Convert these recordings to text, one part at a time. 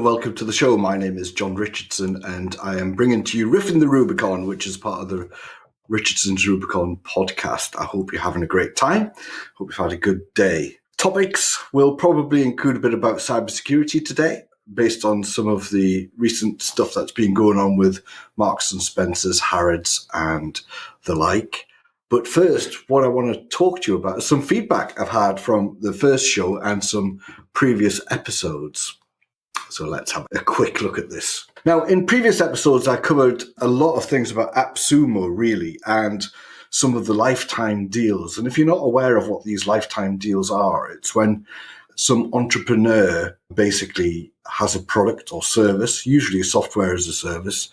and welcome to the show. My name is John Richardson and I am bringing to you Riffing the Rubicon, which is part of the Richardson's Rubicon podcast. I hope you're having a great time. Hope you've had a good day. Topics will probably include a bit about cybersecurity today, based on some of the recent stuff that's been going on with Marks and Spencer's, Harrods and the like. But first, what I want to talk to you about is some feedback I've had from the first show and some previous episodes. So let's have a quick look at this. Now, in previous episodes, I covered a lot of things about AppSumo, really, and some of the lifetime deals. And if you're not aware of what these lifetime deals are, it's when some entrepreneur basically has a product or service, usually software as a service,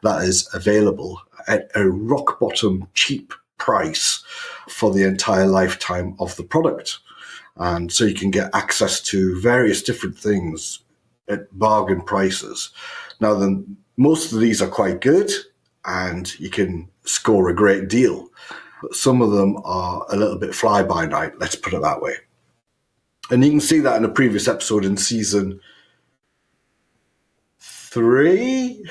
that is available at a rock bottom cheap price for the entire lifetime of the product. And so you can get access to various different things at bargain prices. Now, then, most of these are quite good and you can score a great deal. But some of them are a little bit fly by night, let's put it that way. And you can see that in a previous episode in season 3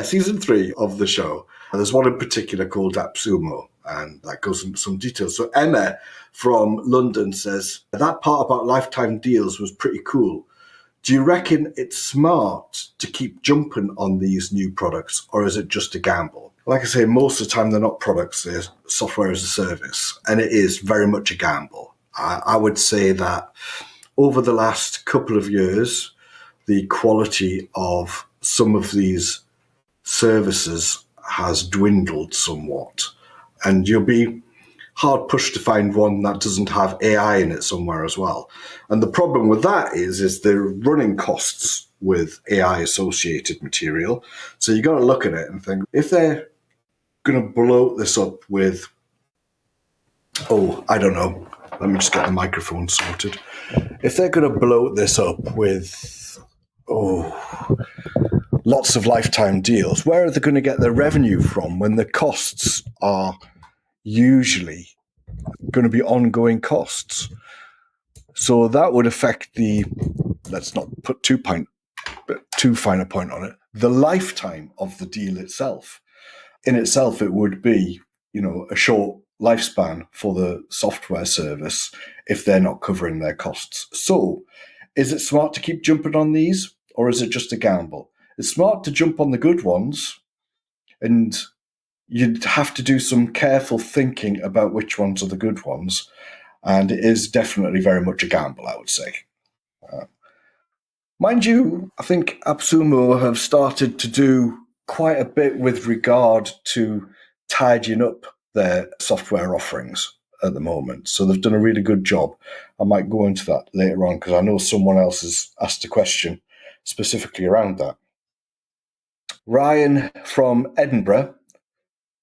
season 3 of the show. And there's one in particular called AppSumo, and that goes into some details. So Emma from London says, that part about lifetime deals was pretty cool. Do you reckon it's smart to keep jumping on these new products, or is it just a gamble? Like I say, most of the time they're not products, they're software as a service, and it is very much a gamble. I would say that over the last couple of years, the quality of some of these services has dwindled somewhat. And you'll be hard pushed to find one that doesn't have AI in it somewhere as well. And the problem with that is the running costs with AI associated material. So you got to look at it and think, if they're going to bloat this up with, I don't know, let me just get the microphone sorted. If they're going to bloat this up with, lots of lifetime deals, where are they going to get their revenue from when the costs are usually going to be ongoing costs? So that would affect let's not put too fine a point on it, the lifetime of the deal itself. In itself, it would be, a short lifespan for the software service if they're not covering their costs. So is it smart to keep jumping on these, or is it just a gamble? It's smart to jump on the good ones, and you'd have to do some careful thinking about which ones are the good ones. And it is definitely very much a gamble, I would say. Mind you, I think AppSumo have started to do quite a bit with regard to tidying up their software offerings at the moment. So they've done a really good job. I might go into that later on because I know someone else has asked a question specifically around that. Ryan from Edinburgh.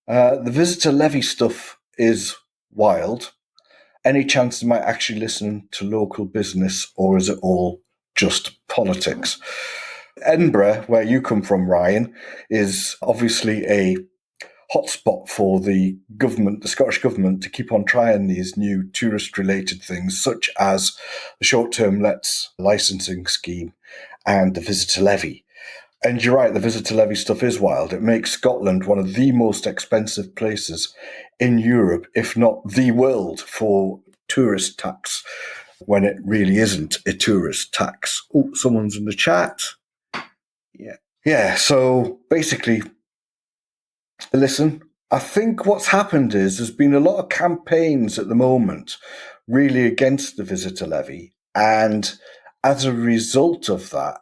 The visitor levy stuff is wild. Any chance they might actually listen to local business, or is it all just politics? Edinburgh, where you come from, Ryan, is obviously a hotspot for the government, the Scottish government, to keep on trying these new tourist-related things, such as the short-term lets licensing scheme and the visitor levy. And you're right, the visitor levy stuff is wild. It makes Scotland one of the most expensive places in Europe, if not the world, for tourist tax, when it really isn't a tourist tax. Oh, someone's in the chat. Yeah, so basically, listen, I think what's happened is there's been a lot of campaigns at the moment really against the visitor levy. And as a result of that,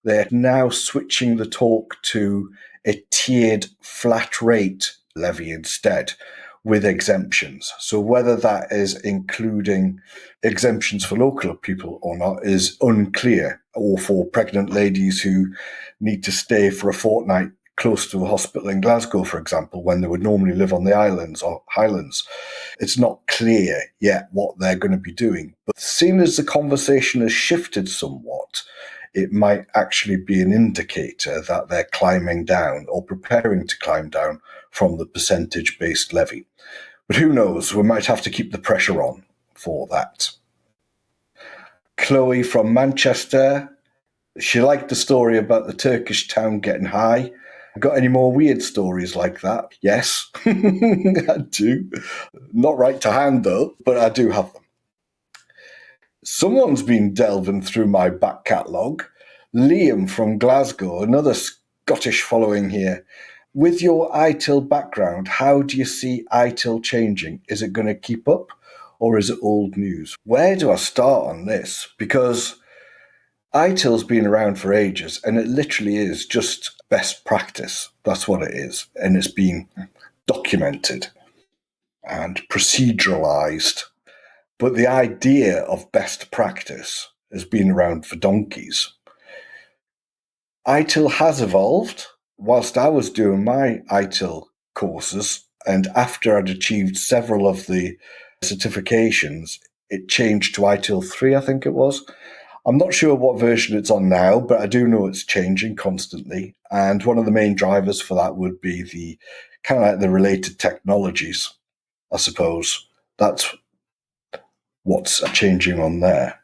they're now switching the talk to a tiered flat rate levy instead, with exemptions. So whether that is including exemptions for local people or not is unclear, or for pregnant ladies who need to stay for a fortnight close to a hospital in Glasgow, for example, when they would normally live on the islands or highlands. It's not clear yet what they're going to be doing. But seeing as the conversation has shifted somewhat, it might actually be an indicator that they're climbing down or preparing to climb down from the percentage-based levy. But who knows? We might have to keep the pressure on for that. Chloe from Manchester. She liked the story about the Turkish town getting high. Got any more weird stories like that? Yes, I do. Not right to hand though, but I do have them. Someone's been delving through my back catalogue. Liam from Glasgow, another Scottish following here. With your ITIL background, how do you see ITIL changing? Is it going to keep up or is it old news? Where do I start on this? Because ITIL's been around for ages and it literally is just best practice. That's what it is. And it's been documented and proceduralized. But the idea of best practice has been around for donkeys. ITIL has evolved. Whilst I was doing my ITIL courses, and after I'd achieved several of the certifications, it changed to ITIL 3, I think it was. I'm not sure what version it's on now, but I do know it's changing constantly. And one of the main drivers for that would be the kind of like the related technologies, I suppose. That's what's changing on there.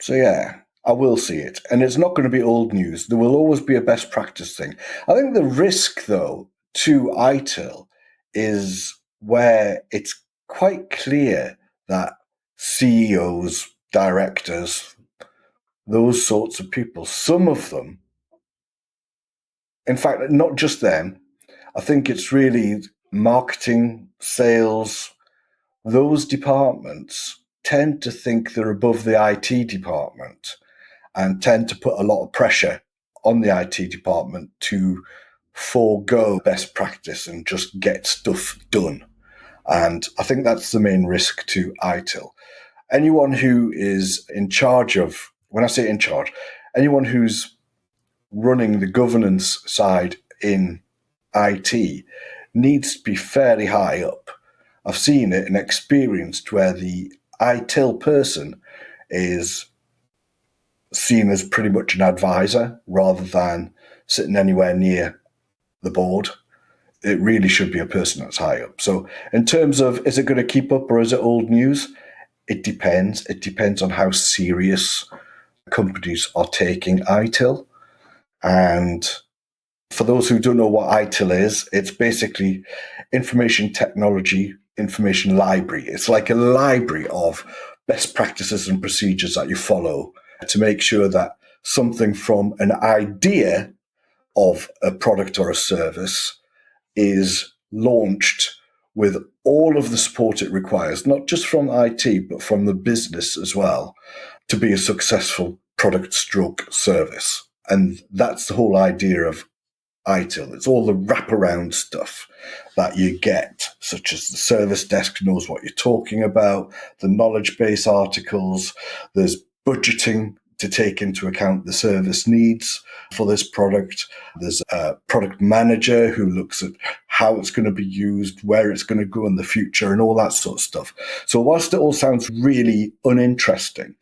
So yeah, I will see it. And it's not going to be old news. There will always be a best practice thing. I think the risk, though, to ITIL is where it's quite clear that CEOs, directors, those sorts of people, some of them, in fact, not just them, I think it's really marketing, sales, those departments tend to think they're above the IT department and tend to put a lot of pressure on the IT department to forego best practice and just get stuff done. And I think that's the main risk to ITIL. Anyone who is in charge of, when I say in charge, anyone who's running the governance side in IT needs to be fairly high up. I've seen it and experienced where the ITIL person is seen as pretty much an advisor rather than sitting anywhere near the board. It really should be a person that's high up. So in terms of, is it going to keep up or is it old news? It depends. It depends on how serious companies are taking ITIL. And for those who don't know what ITIL is, it's basically information technology, information library. It's like a library of best practices and procedures that you follow to make sure that something from an idea of a product or a service is launched with all of the support it requires, not just from IT, but from the business as well, to be a successful product stroke service. And that's the whole idea of ITIL. It's all the wraparound stuff that you get, such as the service desk knows what you're talking about, the knowledge base articles, there's budgeting to take into account the service needs for this product. There's a product manager who looks at how it's going to be used, where it's going to go in the future, and all that sort of stuff. So whilst it all sounds really uninteresting,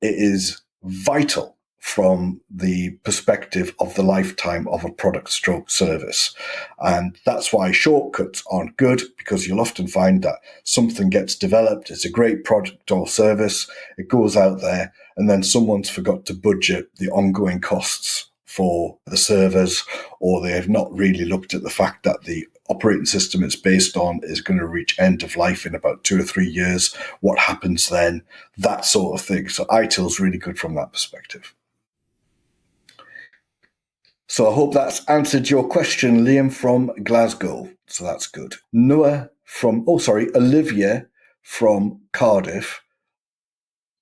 it is vital from the perspective of the lifetime of a product stroke service. And that's why shortcuts aren't good, because you'll often find that something gets developed, it's a great product or service, it goes out there, and then someone's forgot to budget the ongoing costs for the servers, or they have not really looked at the fact that the operating system it's based on is going to reach end of life in about 2 or 3 years. What happens then? That sort of thing. So ITIL is really good from that perspective. So I hope that's answered your question, Liam from Glasgow. So that's good. Olivia from Cardiff.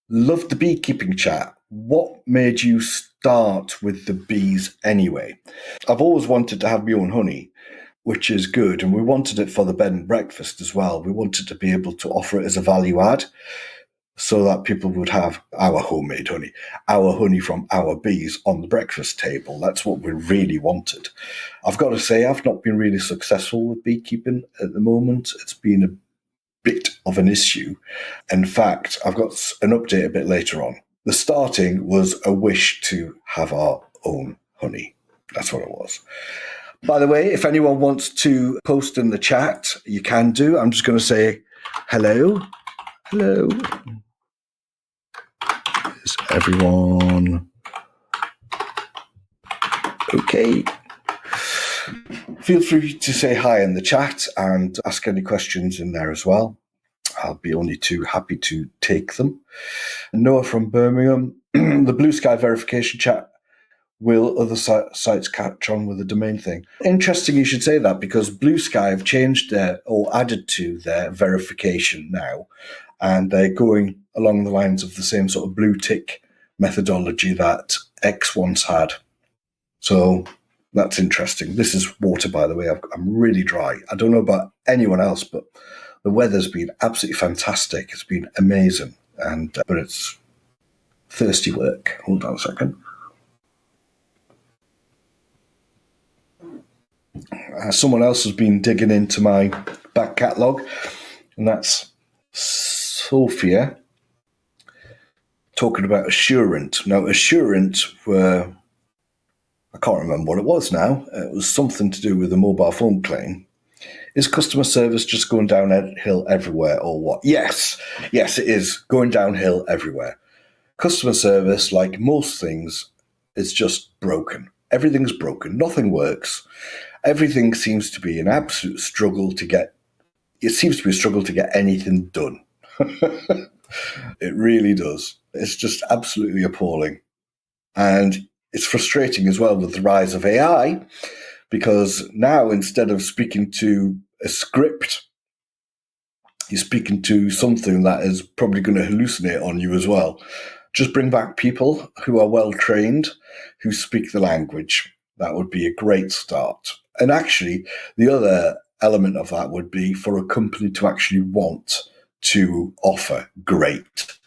Loved the beekeeping chat. What made you start with the bees anyway? I've always wanted to have my own honey, which is good. And we wanted it for the bed and breakfast as well. We wanted to be able to offer it as a value add so that people would have our homemade honey, our honey from our bees on the breakfast table. That's what we really wanted. I've got to say, I've not been really successful with beekeeping at the moment. It's been a bit of an issue. In fact, I've got an update a bit later on. The starting was a wish to have our own honey. That's what it was. By the way, if anyone wants to post in the chat, you can do. I'm just going to say hello. Hello. Is everyone Okay. Feel free to say hi in the chat and ask any questions in there as well. I'll be only too happy to take them. Noah from Birmingham, the Blue Sky verification chat. Will other sites catch on with the domain thing? Interesting you should say that, because Blue Sky have changed or added to their verification now, and they're going along the lines of the same sort of blue tick methodology that X once had. So that's interesting. This is water, by the way. I'm really dry. I don't know about anyone else, but the weather's been absolutely fantastic. It's been amazing, but it's thirsty work. Hold on a second. Someone else has been digging into my back catalogue, and that's Sophia talking about Assurant. Now, Assurant were, I can't remember what it was now. It was something to do with a mobile phone claim. Is customer service just going downhill everywhere, or what? Yes, it is going downhill everywhere. Customer service, like most things, is just broken. Everything's broken. Nothing works. Everything seems to be an absolute struggle to get. It seems to be a struggle to get anything done. It really does. It's just absolutely appalling. And it's frustrating as well with the rise of AI, because now instead of speaking to a script, you're speaking to something that is probably going to hallucinate on you as well. Just bring back people who are well trained, who speak the language. That would be a great start. And actually, the other element of that would be for a company to actually want to offer great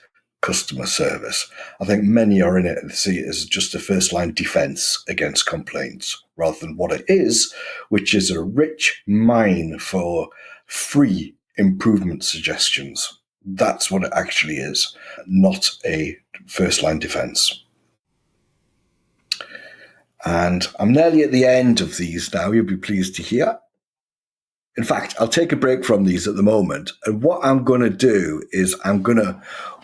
customer service. I think many are in it and see it as just a first-line defense against complaints, rather than what it is, which is a rich mine for free improvement suggestions. That's what it actually is, not a first-line defense. And I'm nearly at the end of these now, you'll be pleased to hear. In fact, I'll take a break from these at the moment. And what I'm going to do is I'm going to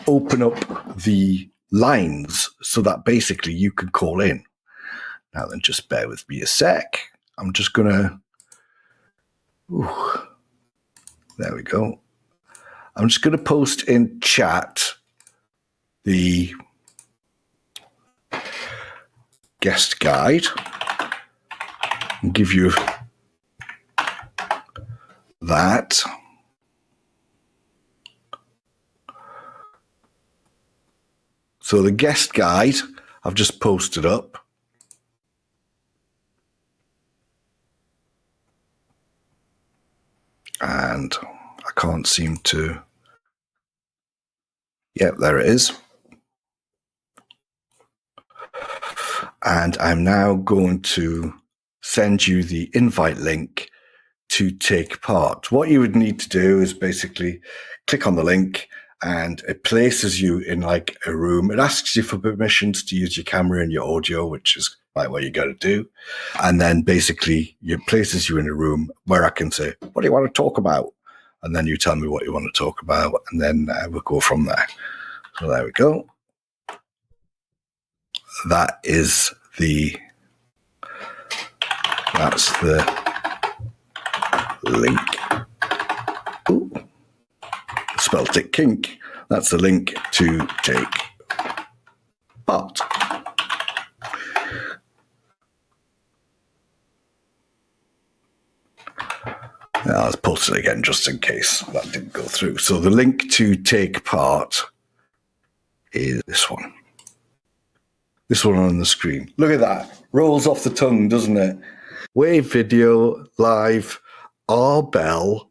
open up the lines so that basically you can call in. Now then, just bear with me a sec. I'm just going to... there we go. I'm just going to post in chat the guest guide and give you that. So the guest guide I've just posted up. And I can't seem to... Yep, there it is. And I'm now going to send you the invite link to take part. What you would need to do is basically click on the link, and it places you in like a room. It asks you for permissions to use your camera and your audio, which is like what you got to do. And then basically it places you in a room where I can say, what do you want to talk about? And then you tell me what you want to talk about, and then we'll go from there. So there we go. That's the link. Ooh. Spelt it kink. That's the link to take part. Now, let's post it again just in case that didn't go through. So the link to take part is this one. This one on the screen. Look at that. Rolls off the tongue, doesn't it? Wave video live RBell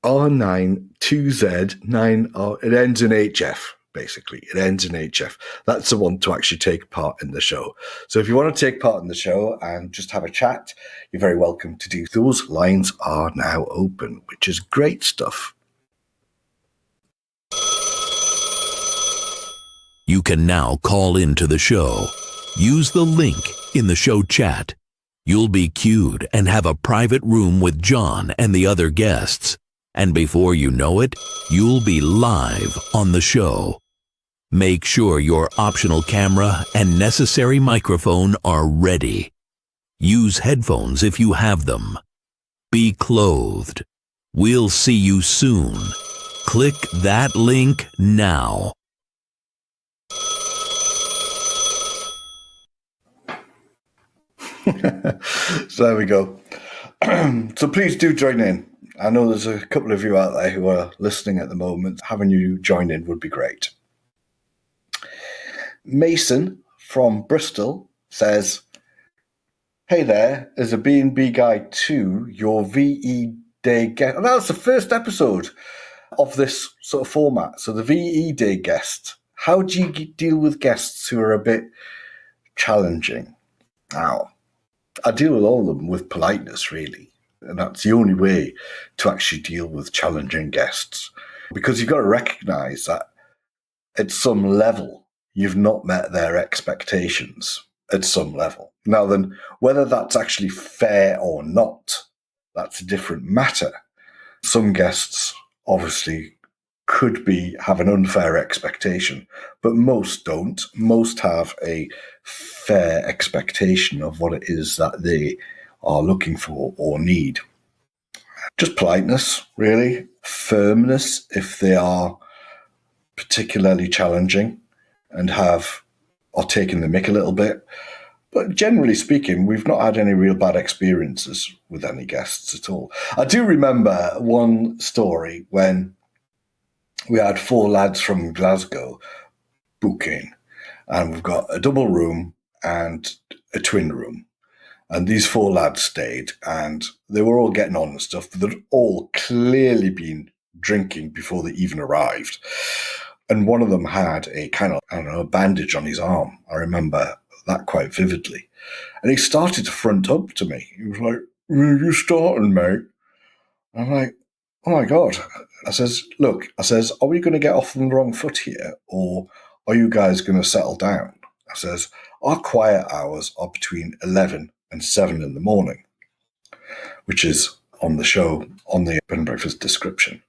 R9 2Z 9R. It ends in HF, basically. It ends in HF. That's the one to actually take part in the show. So if you want to take part in the show and just have a chat, you're very welcome to do. Those lines are now open, which is great stuff. You can now call into the show. Use the link in the show chat. You'll be queued and have a private room with John and the other guests. And before you know it, you'll be live on the show. Make sure your optional camera and necessary microphone are ready. Use headphones if you have them. Be clothed. We'll see you soon. Click that link now. So there we go. So please do join in. I know there's a couple of you out there who are listening at the moment. Having you join in would be great. Mason from Bristol says, hey there, as a B&B guy too, your VE Day guest. And that's the first episode of this sort of format. So the VE Day guest. How do you deal with guests who are a bit challenging? Now, I deal with all of them with politeness, really. And that's the only way to actually deal with challenging guests. Because you've got to recognize that at some level, you've not met their expectations at some level. Now then, whether that's actually fair or not, that's a different matter. Some guests obviously could have an unfair expectation, but most don't. Most have a fair expectation of what it is that they are looking for or need. Just politeness, really. Firmness if they are particularly challenging and are taking the mick a little bit. But generally speaking, we've not had any real bad experiences with any guests at all. I do remember one story when we had 4 lads from Glasgow booking, and we've got a double room and a twin room. And these 4 lads stayed, and they were all getting on and stuff, but they'd all clearly been drinking before they even arrived. And one of them had a kind of, a bandage on his arm. I remember that quite vividly. And he started to front up to me. He was like, you starting, mate? And I'm like, oh my God. I says, look, are we going to get off on the wrong foot here? Or are you guys going to settle down? I says, our quiet hours are between 11 and 7 in the morning, which is on the show, on the bed and breakfast description.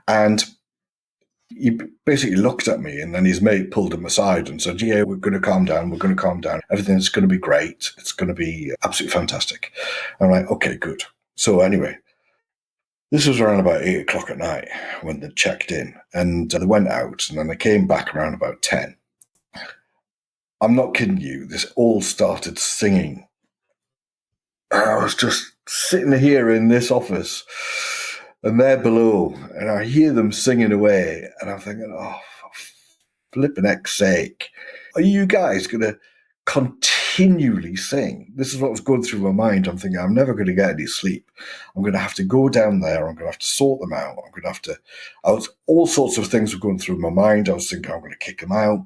And he basically looked at me, and then his mate pulled him aside and said, yeah, we're going to calm down. We're going to calm down. Everything's going to be great. It's going to be absolutely fantastic. I'm like, okay, good. So anyway, this was around about 8 o'clock at night when they checked in, and they went out, and then they came back around about 10. I'm not kidding you. This all started singing. I was just sitting here in this office, and they're below, and I hear them singing away, and I'm thinking, oh, for flipping heck's sake, are you guys going to continually sing? This is what was going through my mind. I'm thinking, I'm never going to get any sleep. I'm going to have to go down there. I'm going to have to sort them out. All sorts of things were going through my mind. I was thinking, I'm going to kick them out.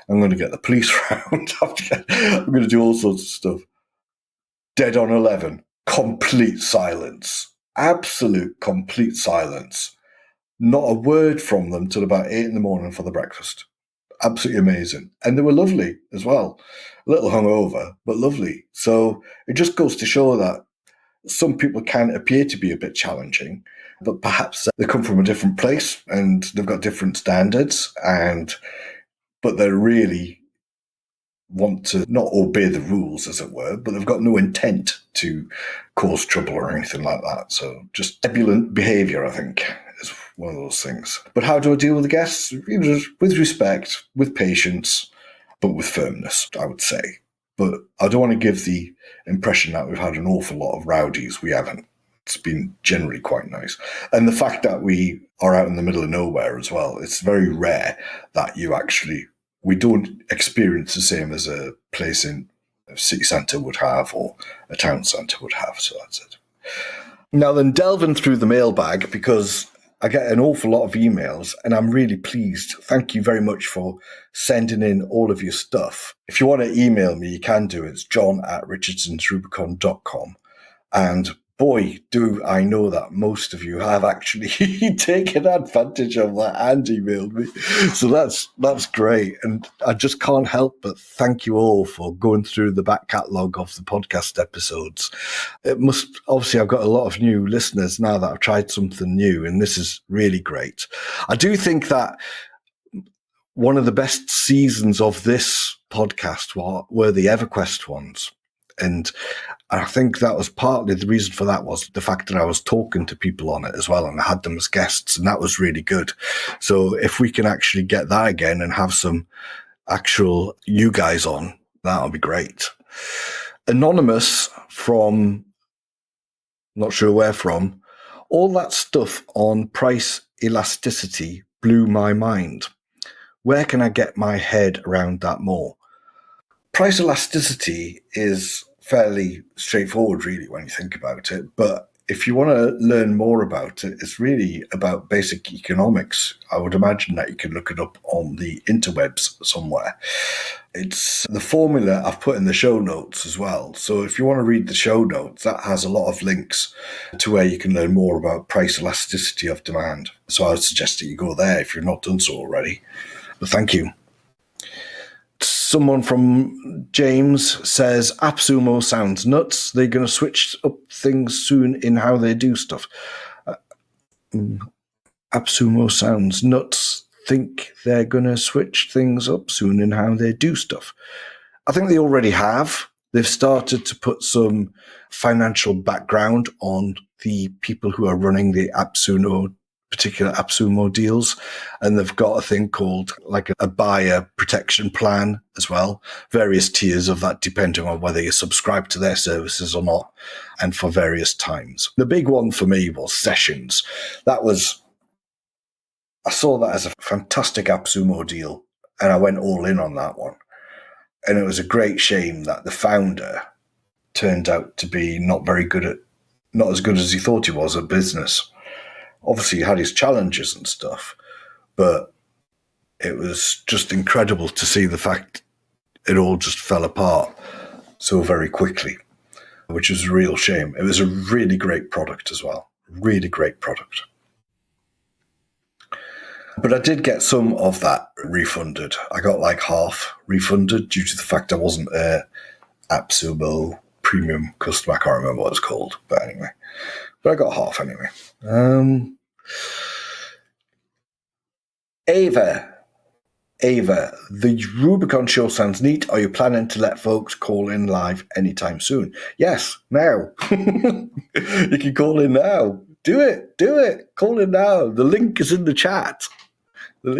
I'm going to get the police round. I'm going to do all sorts of stuff. Dead on 11. Complete silence. Absolute complete silence. Not a word from them till about 8 in the morning for the breakfast. Absolutely amazing. And they were lovely as well. A little hungover, but lovely. So it just goes to show that some people can appear to be a bit challenging, but perhaps they come from a different place and they've got different standards, but they really want to not obey the rules, as it were, but they've got no intent to cause trouble or anything like that. So just ebullient behaviour, I think, is one of those things. But how do I deal with the guests? With respect, with patience, but with firmness, I would say. But I don't want to give the impression that we've had an awful lot of rowdies. We haven't. It's been generally quite nice. And the fact that we are out in the middle of nowhere as well, it's very rare that we don't experience the same as a place in a city centre would have or a town centre would have. So that's it. Now then, delving through the mailbag, because I get an awful lot of emails and I'm really pleased. Thank you very much for sending in all of your stuff. If you want to email me, you can do it. It's john@richardsonsrubicon.com. And boy, do I know that most of you have actually taken advantage of that and emailed me. So that's great. And I just can't help but thank you all for going through the back catalogue of the podcast episodes. Obviously, I've got a lot of new listeners now that I've tried something new, and this is really great. I do think that one of the best seasons of this podcast were the EverQuest ones. And I think that was partly the reason for that was the fact that I was talking to people on it as well, and I had them as guests, and that was really good. So if we can actually get that again and have some actual you guys on, that'll be great. Anonymous from, not sure where from, all that stuff on price elasticity blew my mind. Where can I get my head around that more? Price elasticity is fairly straightforward, really, when you think about it. But if you want to learn more about it, it's really about basic economics. I would imagine that you can look it up on the interwebs somewhere. It's the formula I've put in the show notes as well. So if you want to read the show notes, that has a lot of links to where you can learn more about price elasticity of demand. So I would suggest that you go there if you're not done so already. But thank you. Someone from James says, AppSumo sounds nuts. They're going to switch up things soon in how they do stuff. AppSumo sounds nuts. Think they're going to switch things up soon in how they do stuff. I think they already have. They've started to put some financial background on the people who are running the particular AppSumo deals, and they've got a thing called like a buyer protection plan as well, various tiers of that depending on whether you subscribe to their services or not, and for various times. The big one for me was sessions. I saw that as a fantastic AppSumo deal, and I went all in on that one. And it was a great shame that the founder turned out to be not as good as he thought he was at business. Obviously, he had his challenges and stuff, but it was just incredible to see the fact it all just fell apart so very quickly, which was a real shame. It was a really great product as well. Really great product. But I did get some of that refunded. I got like half refunded due to the fact I wasn't a AppSumo premium customer. I can't remember what it's called, but anyway. But I got half anyway. Ava, the Rubicon show sounds neat. Are you planning to let folks call in live anytime soon? Yes, now. You can call in now. Do it. Call in now. The link is in the chat. All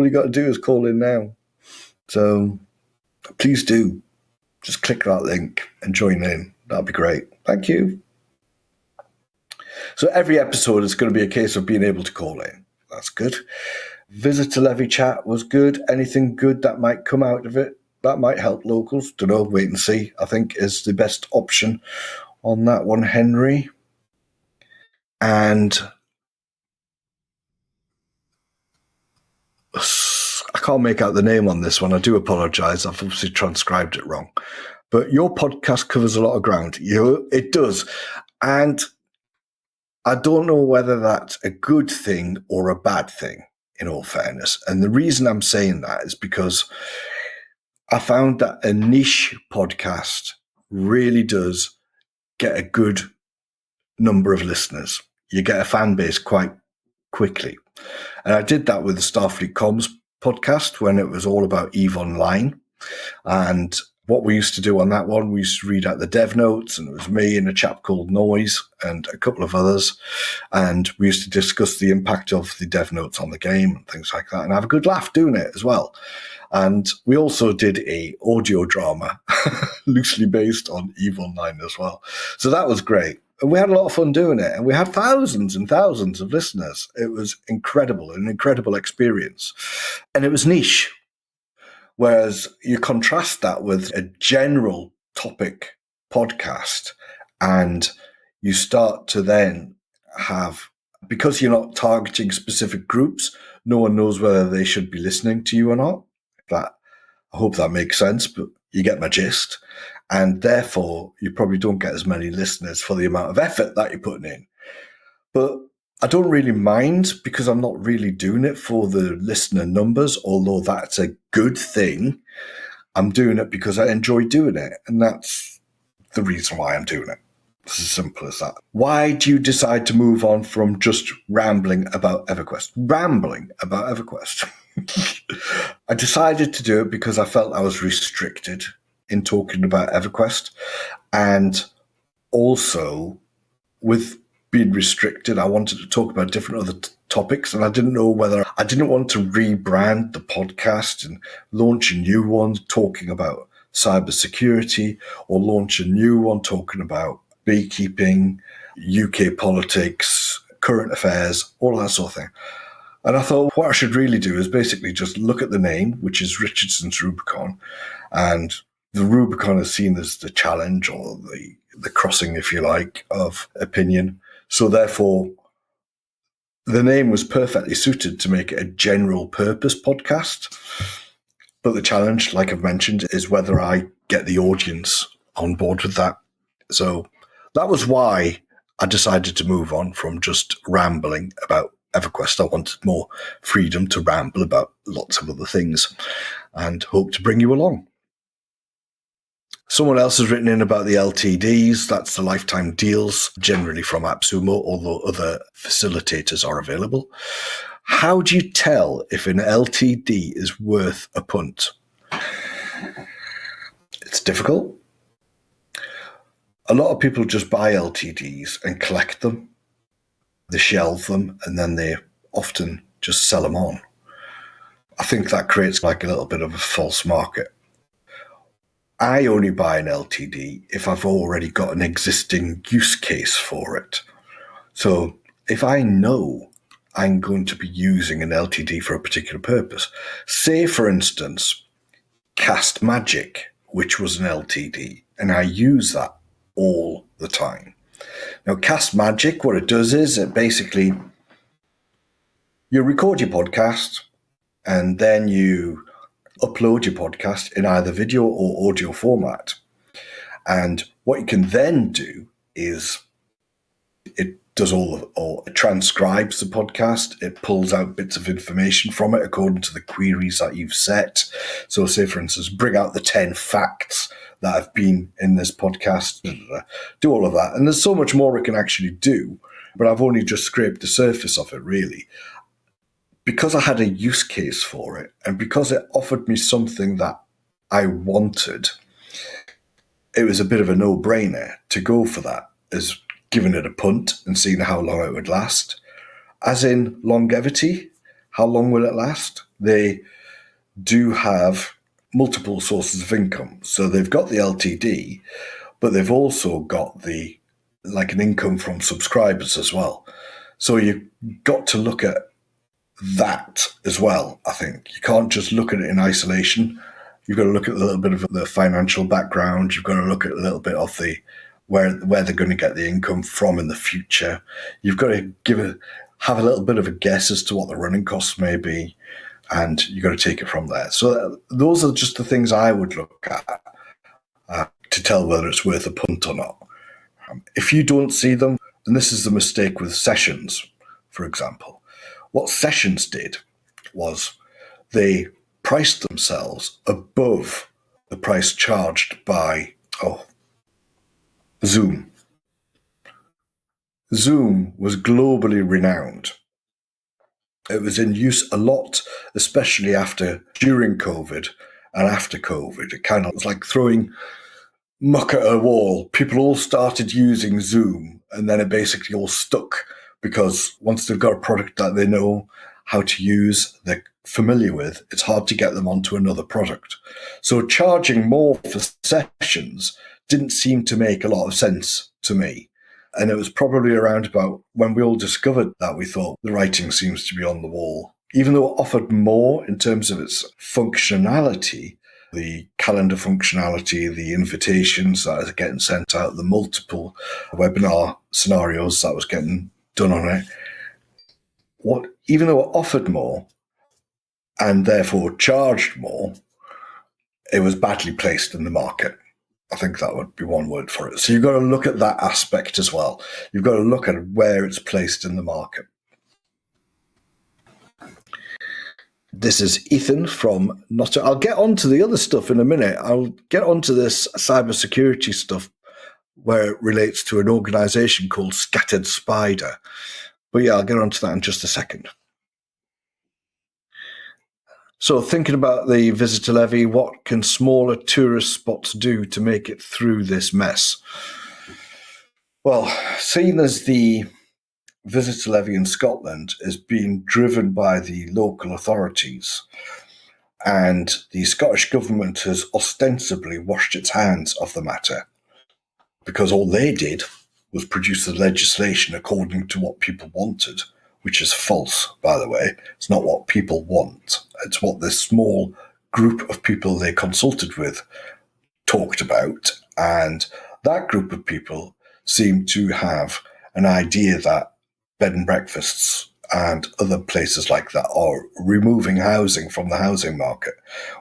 you got to do is call in now. So please do. Just click that link and join in. That'd be great. Thank you. So every episode is going to be a case of being able to call in. That's good. Visitor levy chat was good. Anything good that might come out of it that might help locals? Don't know. Wait and see. I think is the best option on that one, Henry. And I can't make out the name on this one. I do apologize. I've obviously transcribed it wrong. But your podcast covers a lot of ground. It does. And I don't know whether that's a good thing or a bad thing, in all fairness. And the reason I'm saying that is because I found that a niche podcast really does get a good number of listeners. You get a fan base quite quickly. And I did that with the Starfleet Comms podcast when it was all about EVE Online. And what we used to do on that one, we used to read out the dev notes, and it was me and a chap called Noise and a couple of others. And we used to discuss the impact of the dev notes on the game and things like that, and have a good laugh doing it as well. And we also did a audio drama loosely based on EVE Online as well. So that was great. And we had a lot of fun doing it, and we had thousands and thousands of listeners. It was incredible, an incredible experience. And it was niche. Whereas you contrast that with a general topic podcast, and you start to then have, because you're not targeting specific groups, no one knows whether they should be listening to you or not. I hope that makes sense, but you get my gist. And therefore, you probably don't get as many listeners for the amount of effort that you're putting in. But I don't really mind, because I'm not really doing it for the listener numbers, although that's a good thing. I'm doing it because I enjoy doing it, and that's the reason why I'm doing it. It's as simple as that. Why do you decide to move on from just rambling about EverQuest? Rambling about EverQuest. I decided to do it because I felt I was restricted in talking about EverQuest. And also, with being restricted, I wanted to talk about different other topics. And I didn't know whether I didn't want to rebrand the podcast and launch a new one talking about cybersecurity, or launch a new one talking about beekeeping, UK politics, current affairs, all that sort of thing. And I thought what I should really do is basically just look at the name, which is Richardson's Rubicon. And the Rubicon is seen as the challenge, or the crossing, if you like, of opinion. So therefore, the name was perfectly suited to make it a general purpose podcast. But the challenge, like I've mentioned, is whether I get the audience on board with that. So that was why I decided to move on from just rambling about EverQuest. I wanted more freedom to ramble about lots of other things, and hope to bring you along. Someone else has written in about the LTDs. That's the lifetime deals, generally from AppSumo, although other facilitators are available. How do you tell if an LTD is worth a punt? It's difficult. A lot of people just buy LTDs and collect them. They shelve them, and then they often just sell them on. I think that creates like a little bit of a false market. I only buy an LTD if I've already got an existing use case for it. So if I know I'm going to be using an LTD for a particular purpose, say, for instance, Cast Magic, which was an LTD, and I use that all the time. Now, Cast Magic, what it does is it basically, you record your podcast and then you upload your podcast in either video or audio format. And what you can then do is it does it transcribes the podcast. It pulls out bits of information from it according to the queries that you've set. So say, for instance, bring out the 10 facts that have been in this podcast, do all of that. And there's so much more it can actually do, but I've only just scraped the surface of it, really. Because I had a use case for it, and because it offered me something that I wanted, it was a bit of a no-brainer to go for that, as giving it a punt and seeing how long it would last. As in longevity, how long will it last? They do have multiple sources of income. So they've got the LTD, but they've also got an income from subscribers as well. So you've got to look at that as well, I think. You can't just look at it in isolation. You've got to look at a little bit of the financial background. You've got to look at a little bit of where they're going to get the income from in the future. You've got to have a little bit of a guess as to what the running costs may be, and you've got to take it from there. So those are just the things I would look at to tell whether it's worth a punt or not. If you don't see them, and this is the mistake with Sessions, for example, what Sessions did was they priced themselves above the price charged by Zoom. Zoom was globally renowned. It was in use a lot, especially during COVID and after COVID. It kind of was like throwing muck at a wall. People all started using Zoom, and then it basically all stuck, because once they've got a product that they know how to use, they're familiar with, it's hard to get them onto another product. So charging more for Sessions didn't seem to make a lot of sense to me. And it was probably around about when we all discovered that we thought the writing seems to be on the wall. Even though it offered more in terms of its functionality, the calendar functionality, the invitations that are getting sent out, the multiple webinar scenarios that was getting done on it, even though it offered more and therefore charged more, it was badly placed in the market. I think that would be one word for it. So you've got to look at that aspect as well. You've got to look at where it's placed in the market. This is Ethan from I'll get on to the other stuff in a minute. I'll get on to this cybersecurity stuff where it relates to an organization called Scattered Spider. But yeah, I'll get on to that in just a second. So thinking about the visitor levy, what can smaller tourist spots do to make it through this mess? Well, seeing as the visitor levy in Scotland is being driven by the local authorities, and the Scottish government has ostensibly washed its hands of the matter, because all they did was produce the legislation according to what people wanted, which is false, by the way. It's not what people want. It's what this small group of people they consulted with talked about. And that group of people seemed to have an idea that bed and breakfasts and other places like that are removing housing from the housing market,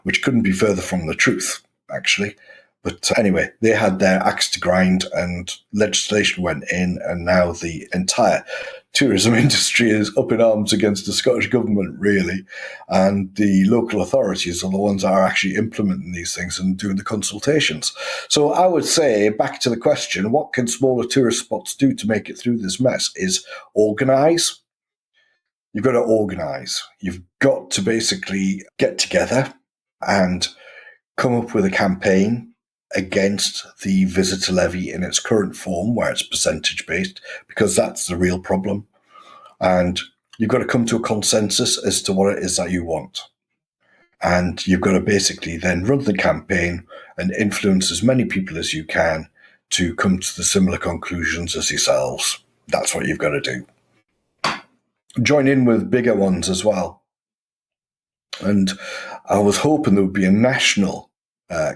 which couldn't be further from the truth, actually. But anyway, they had their axe to grind and legislation went in, and now the entire tourism industry is up in arms against the Scottish government, really. And the local authorities are the ones that are actually implementing these things and doing the consultations. So I would say, back to the question, what can smaller tourist spots do to make it through this mess is organise. You've got to organise. You've got to basically get together and come up with a campaign against the visitor levy in its current form, where it's percentage based, because that's the real problem. And you've got to come to a consensus as to what it is that you want. And you've got to basically then run the campaign and influence as many people as you can to come to the similar conclusions as yourselves. That's what you've got to do. Join in with bigger ones as well. And I was hoping there would be a national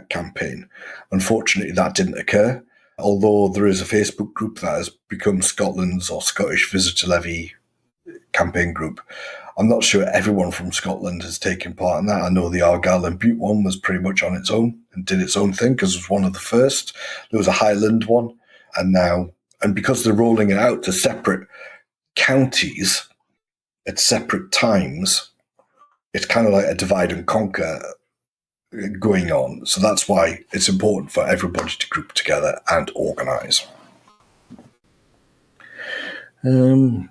campaign. Unfortunately, that didn't occur, although there is a Facebook group that has become Scotland's or Scottish Visitor Levy campaign group. I'm not sure everyone from Scotland has taken part in that. I know the Argyll and Bute one was pretty much on its own and did its own thing because it was one of the first. There was a Highland one, and because they're rolling it out to separate counties at separate times, it's kind of like a divide and conquer going on. So that's why it's important for everybody to group together and organise. Blue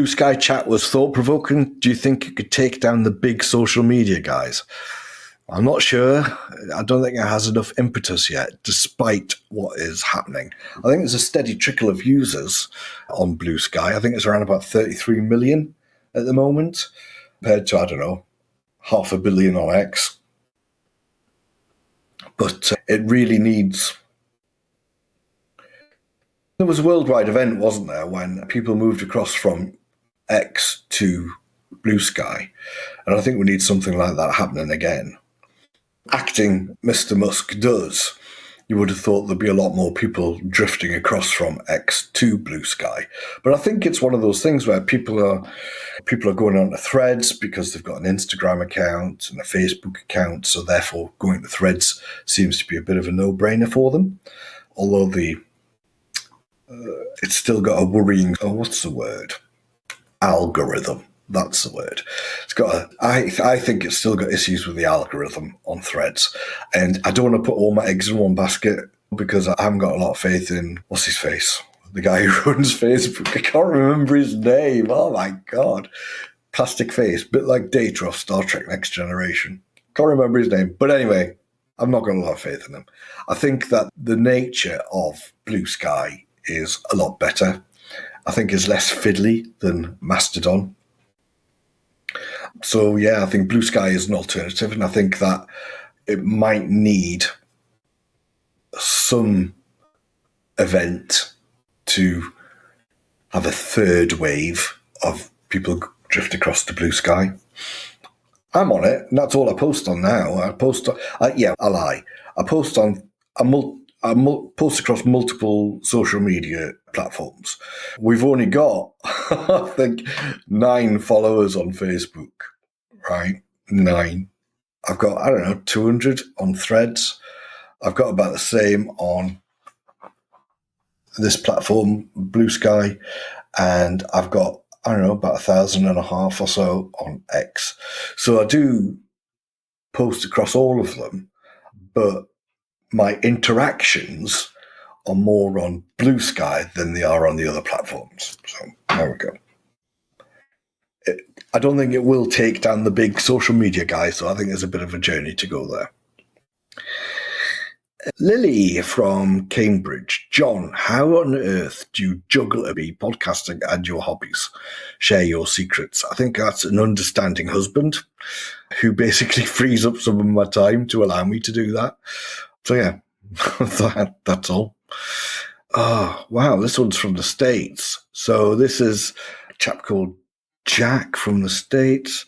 Sky chat was thought-provoking. Do you think it could take down the big social media guys? I'm not sure. I don't think it has enough impetus yet, despite what is happening. I think there's a steady trickle of users on Blue Sky. I think it's around about 33 million at the moment, compared to, I don't know, 500 million on X. But it really needs... There was a worldwide event, wasn't there, when people moved across from X to Blue Sky. And I think we need something like that happening again. Acting Mr. Musk does, you would have thought there'd be a lot more people drifting across from X to Blue Sky. But I think it's one of those things where people are going on to Threads because they've got an Instagram account and a Facebook account, so therefore going to Threads seems to be a bit of a no-brainer for them. Although it's still got a worrying, what's the word? Algorithm. That's the word. It's got I think it's still got issues with the algorithm on Threads. And I don't want to put all my eggs in one basket because I haven't got a lot of faith in, what's his face? The guy who runs Facebook. I can't remember his name. Oh my God. Plastic face. Bit like Data off Star Trek Next Generation. Can't remember his name. But anyway, I've not got a lot of faith in him. I think that the nature of Blue Sky is a lot better. I think it's less fiddly than Mastodon. So, yeah, I think Blue Sky is an alternative, and I think that it might need some event to have a third wave of people drift across to Blue Sky. I'm on it, and that's all I post on now. I post across multiple social media platforms. We've only got, I think, 9 followers on Facebook, right? 9. I've got, 200 on Threads. I've got about the same on this platform, Blue Sky, and I've got, about 1,500 or so on X. So I do post across all of them, but my interactions are more on Blue Sky than they are on the other platforms. So there we go. I don't think it will take down the big social media guys, so I think there's a bit of a journey to go there. Lily from Cambridge. John, how on earth do you juggle a bee, podcasting and your hobbies? Share your secrets. I think that's an understanding husband who basically frees up some of my time to allow me to do that. So yeah, that's all. Oh, wow, this one's from the States. So this is a chap called Jack from the States.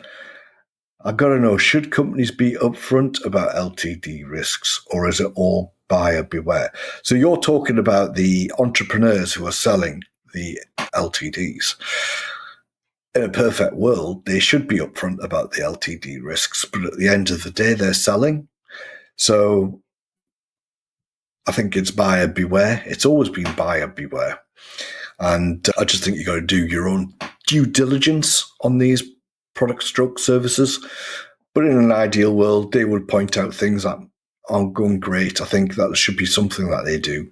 I got to know, should companies be upfront about LTD risks, or is it all buyer beware? So you're talking about the entrepreneurs who are selling the LTDs. In a perfect world, they should be upfront about the LTD risks, but at the end of the day, they're selling. So I think it's buyer beware. It's always been buyer beware. And I just think you got to do your own due diligence on these product stroke services. But in an ideal world, they would point out things that aren't going great. I think that should be something that they do.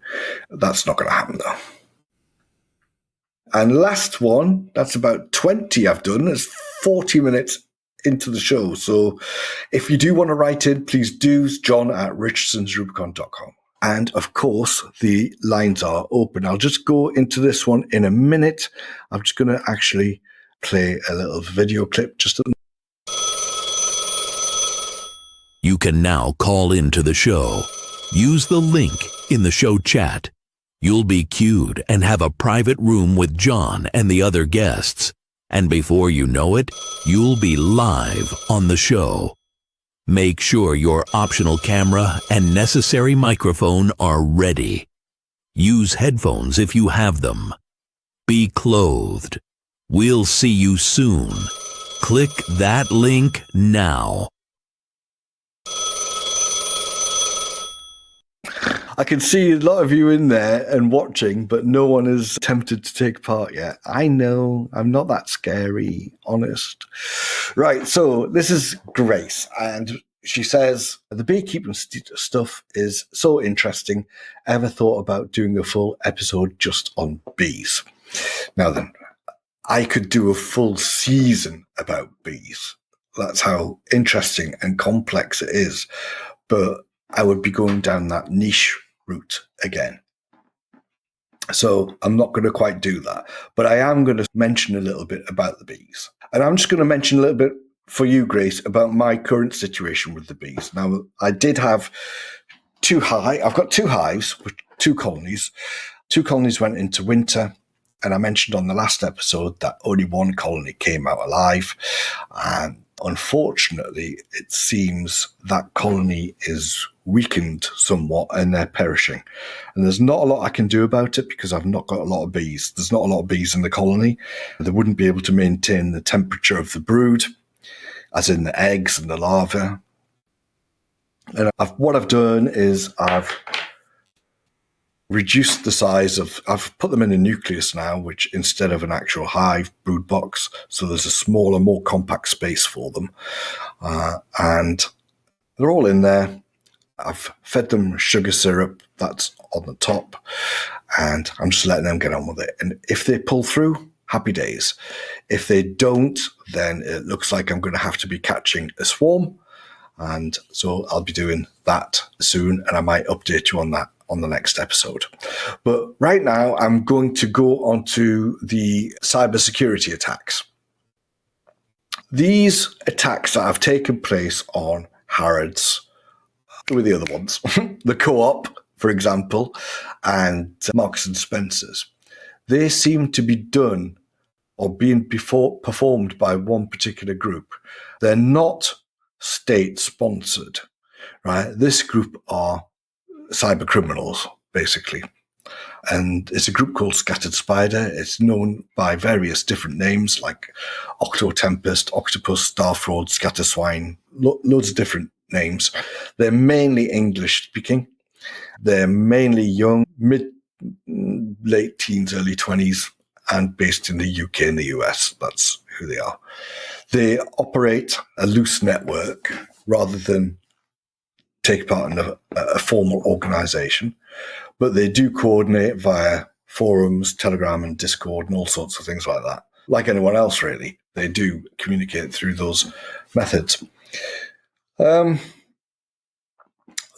That's not going to happen, though. And last one, that's about 20 I've done. It's 40 minutes into the show. So if you do want to write in, please do, john@richardsonsrubicon.com. And of course, the lines are open. I'll just go into this one in a minute. I'm just going to actually play a little video clip just at You can now call into the show. Use the link in the show chat. You'll be queued and have a private room with John and the other guests. And before you know it, you'll be live on the show. Make sure your optional camera and necessary microphone are ready. Use headphones if you have them. Be clothed. We'll see you soon. Click that link now. I can see a lot of you in there and watching, but no one is tempted to take part yet. I know, I'm not that scary, honest. Right, so this is Grace, and she says, the beekeeping stuff is so interesting. Ever thought about doing a full episode just on bees? Now then, I could do a full season about bees. That's how interesting and complex it is. But I would be going down that niche route again. So I'm not going to quite do that. But I am going to mention a little bit about the bees. And I'm just going to mention a little bit for you, Grace, about my current situation with the bees. Now, I did have I've got 2 hives with 2 colonies. 2 colonies went into winter. And I mentioned on the last episode that only 1 colony came out alive. And unfortunately, it seems that colony is weakened somewhat and they're perishing. And there's not a lot I can do about it because I've not got a lot of bees. There's not a lot of bees in the colony. They wouldn't be able to maintain the temperature of the brood, as in the eggs and the larvae. And what I've done is I've reduced the size of, I've put them in a nucleus now, which instead of an actual hive brood box, so there's a smaller, more compact space for them. And they're all in there. I've fed them sugar syrup, that's on the top, and I'm just letting them get on with it. And if they pull through, happy days. If they don't, then it looks like I'm going to have to be catching a swarm. And so I'll be doing that soon, and I might update you on that on the next episode. But right now, I'm going to go on to the cybersecurity attacks. These attacks that have taken place on Harrods, with the other ones, the Co-op, for example, and Marks and Spencer's, they seem to be done or being performed by one particular group. They're not state-sponsored, right? This group are cyber criminals, basically. And it's a group called Scattered Spider. It's known by various different names like Octo Tempest, Octopus, Star Fraud, Scatter Swine, loads of different names. They're mainly English speaking. They're mainly young, late teens, early 20s, and based in the UK and the US. That's who they are. They operate a loose network rather than take part in a formal organization, but they do coordinate via forums, Telegram and Discord and all sorts of things like that. like anyone else, really. They do communicate through those methods.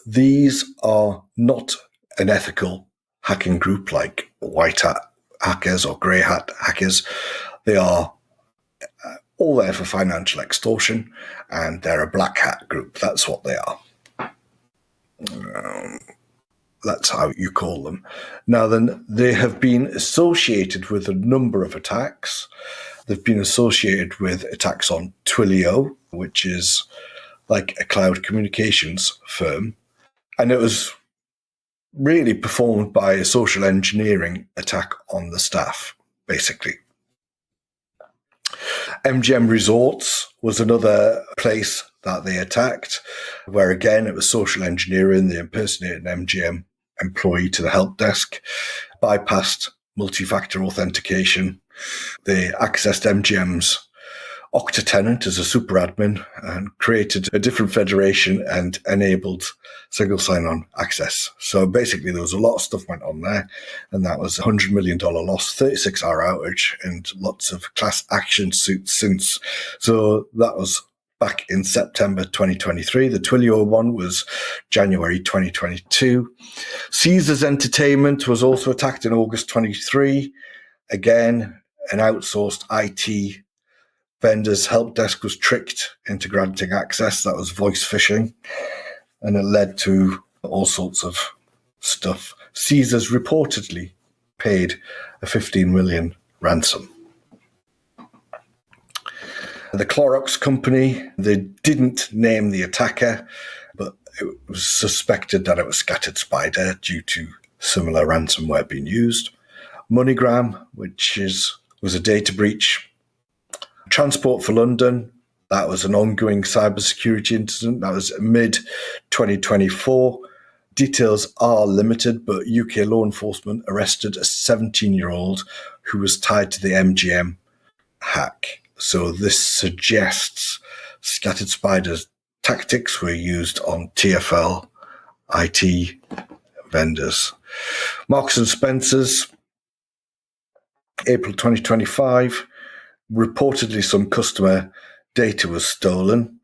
These are not an ethical hacking group like white hat hackers or grey hat hackers. They are all there for financial extortion, and they're a black hat group. That's what they are. That's how you call them. Now then, they have been associated with a number of attacks. They've been associated with attacks on Twilio, which is like a cloud communications firm. And it was really performed by a social engineering attack on the staff, basically. MGM Resorts was another place that they attacked, where again, it was social engineering. They impersonated an MGM employee to the help desk, bypassed multi-factor authentication. They accessed MGM's Okta tenant as a super admin and created a different federation and enabled single sign-on access. So basically, there was a lot of stuff went on there, and that was a $100 million loss, 36-hour outage, and lots of class action suits since. So that was back in September 2023. The Twilio one was January 2022. Caesars Entertainment was also attacked in August 23. Again, an outsourced IT vendor's help desk was tricked into granting access. That was voice phishing, and it led to all sorts of stuff. Caesars reportedly paid a 15 million ransom. The Clorox company, they didn't name the attacker, but it was suspected that it was Scattered Spider due to similar ransomware being used. MoneyGram, which was a data breach. Transport for London, that was an ongoing cybersecurity incident. That was mid-2024. Details are limited, but UK law enforcement arrested a 17-year-old who was tied to the MGM hack. So this suggests Scattered Spider's tactics were used on TfL IT vendors. Marks and Spencer's, April 2025, reportedly some customer data was stolen,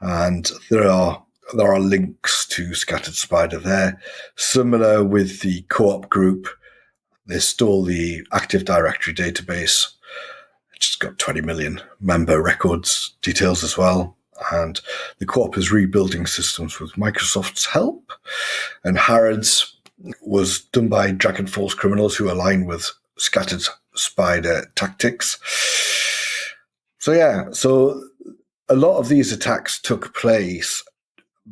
and there are links to Scattered Spider there. Similar with the Co-op Group, they stole the Active Directory database, which has got 20 million member records details as well. And the Co-op is rebuilding systems with Microsoft's help. And Harrods was done by Dragon Falls criminals who align with Scattered Spider tactics. So a lot of these attacks took place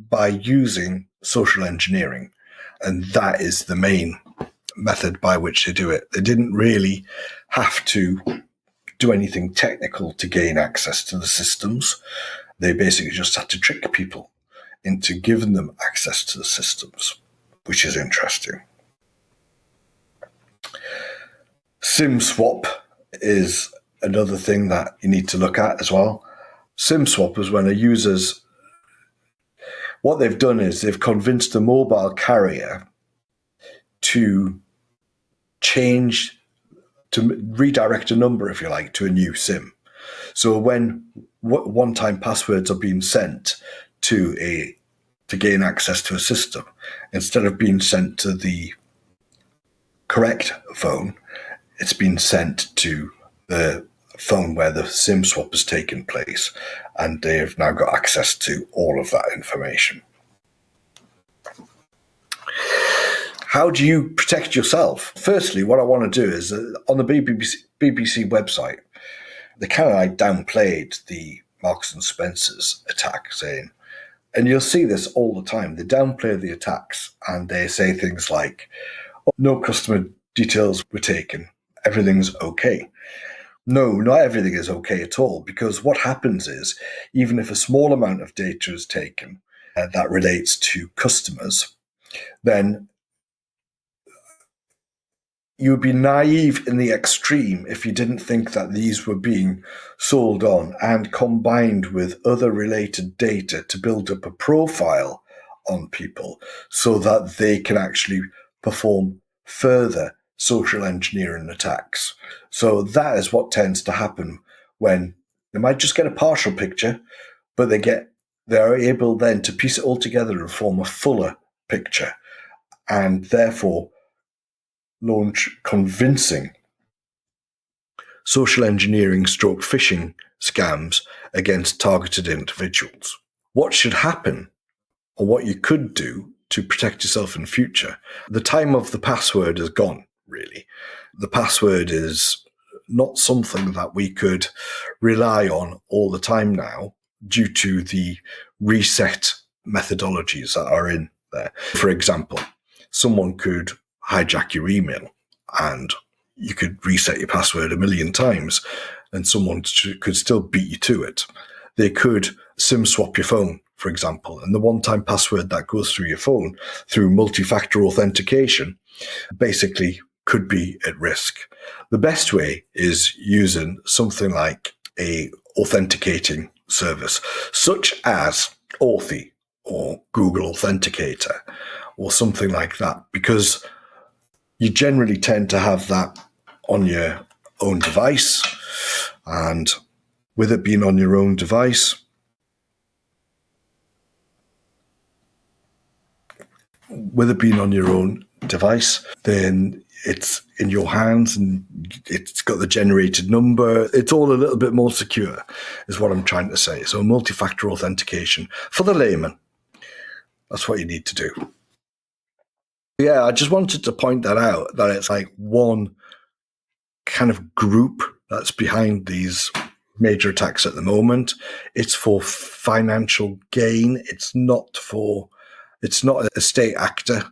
by using social engineering, and that is the main method by which they do it. They didn't really have to do anything technical to gain access to the systems. They basically just had to trick people into giving them access to the systems, which is interesting. SIM swap is another thing that you need to look at as well. SIM swap is when what they've done is they've convinced the mobile carrier to redirect a number, if you like, to a new SIM. So when one-time passwords are being sent to gain access to a system, instead of being sent to the correct phone, it's been sent to the phone where the SIM swap has taken place, and they have now got access to all of that information. How do you protect yourself? Firstly, what I want to do is on the BBC website, they kind of downplayed the Marks and Spencer's attack, saying, and you'll see this all the time, they downplay the attacks and they say things like, oh, no customer details were taken, everything's okay. No, not everything is okay at all, because what happens is, even if a small amount of data is taken that relates to customers, then you would be naive in the extreme if you didn't think that these were being sold on and combined with other related data to build up a profile on people so that they can actually perform further social engineering attacks. So that is what tends to happen when they might just get a partial picture, but they're able then to piece it all together and form a fuller picture, and therefore launch convincing social engineering stroke phishing scams against targeted individuals. What should happen, or what you could do to protect yourself in future? The time of the password is gone, really. The password is not something that we could rely on all the time now due to the reset methodologies that are in there. For example, someone could hijack your email and you could reset your password a million times and someone could still beat you to it. They could SIM swap your phone, for example, and the one-time password that goes through your phone through multi-factor authentication basically could be at risk. The best way is using something like a authenticating service, such as Authy or Google Authenticator or something like that, because you generally tend to have that on your own device. And with it being on your own device, then it's in your hands and it's got the generated number. It's all a little bit more secure, is what I'm trying to say. So multi-factor authentication for the layman. That's what you need to do. Yeah, I just wanted to point that out, that it's like one kind of group that's behind these major attacks at the moment. It's for financial gain. It's not a state actor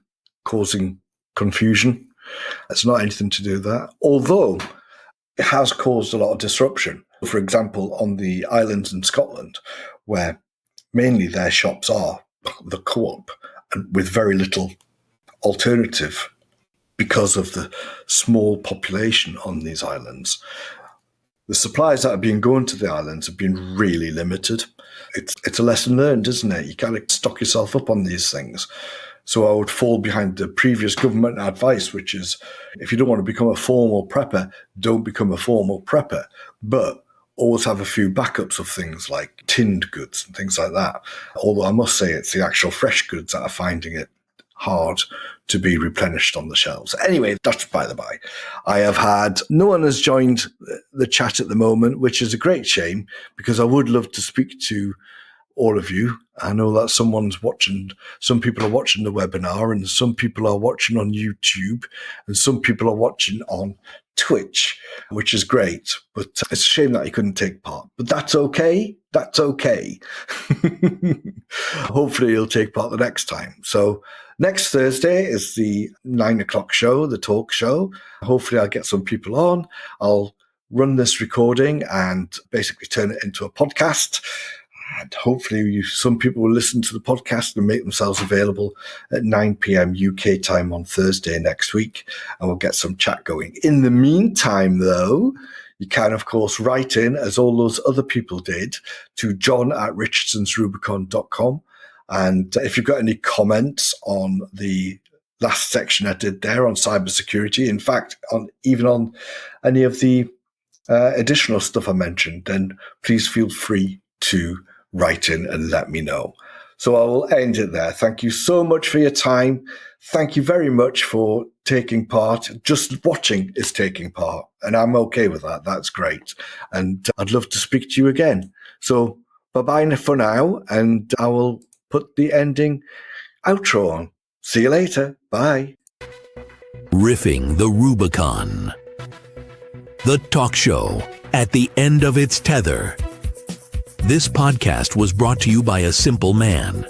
causing confusion. It's not anything to do with that. Although it has caused a lot of disruption. For example, on the islands in Scotland, where mainly their shops are the co-op, and with very little alternative because of the small population on these islands. The supplies that have been going to the islands have been really limited. It's a lesson learned, isn't it? You got to stock yourself up on these things. So I would fall behind the previous government advice, which is if you don't want to become a formal prepper, don't become a formal prepper. But always have a few backups of things like tinned goods and things like that. Although I must say it's the actual fresh goods that are finding it hard to be replenished on the shelves. Anyway, that's by the by. I have had, no one has joined the chat at the moment, which is a great shame because I would love to speak to all of you. I know that someone's watching, some people are watching the webinar and some people are watching on YouTube and some people are watching on Twitch, which is great, but it's a shame that you couldn't take part. But that's okay. That's okay. Hopefully you'll take part the next time. So next Thursday is the 9:00 show, the talk show. Hopefully I'll get some people on. I'll run this recording and basically turn it into a podcast. And hopefully some people will listen to the podcast and make themselves available at 9 p.m. UK time on Thursday next week, and we'll get some chat going. In the meantime, though, you can, of course, write in, as all those other people did, to john@richardsonsrubicon.com. And if you've got any comments on the last section I did there on cybersecurity, in fact, even on any of the additional stuff I mentioned, then please feel free to write in and let me know. So I will end it there. Thank you so much for your time. Thank you very much for taking part. Just watching is taking part, and I'm okay with that. That's great. And I'd love to speak to you again. So bye-bye for now, and I will put the ending outro on. See you later. Bye. Riffing the Rubicon. The talk show at the end of its tether. This podcast was brought to you by a simple man.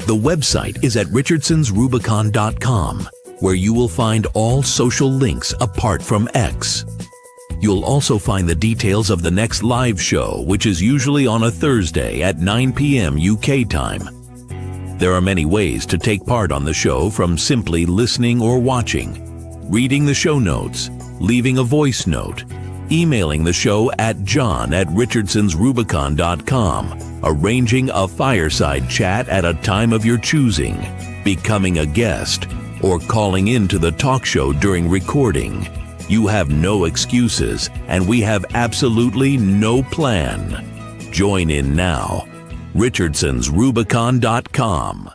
The website is at richardsonsrubicon.com, where you will find all social links apart from X. You'll also find the details of the next live show, which is usually on a Thursday at 9 p.m. UK time. There are many ways to take part on the show, from simply listening or watching, reading the show notes, leaving a voice note, emailing the show at john@richardsonsrubicon.com, arranging a fireside chat at a time of your choosing, becoming a guest, or calling in to the talk show during recording. You have no excuses, and we have absolutely no plan. Join in now. Richardson's Rubicon.com.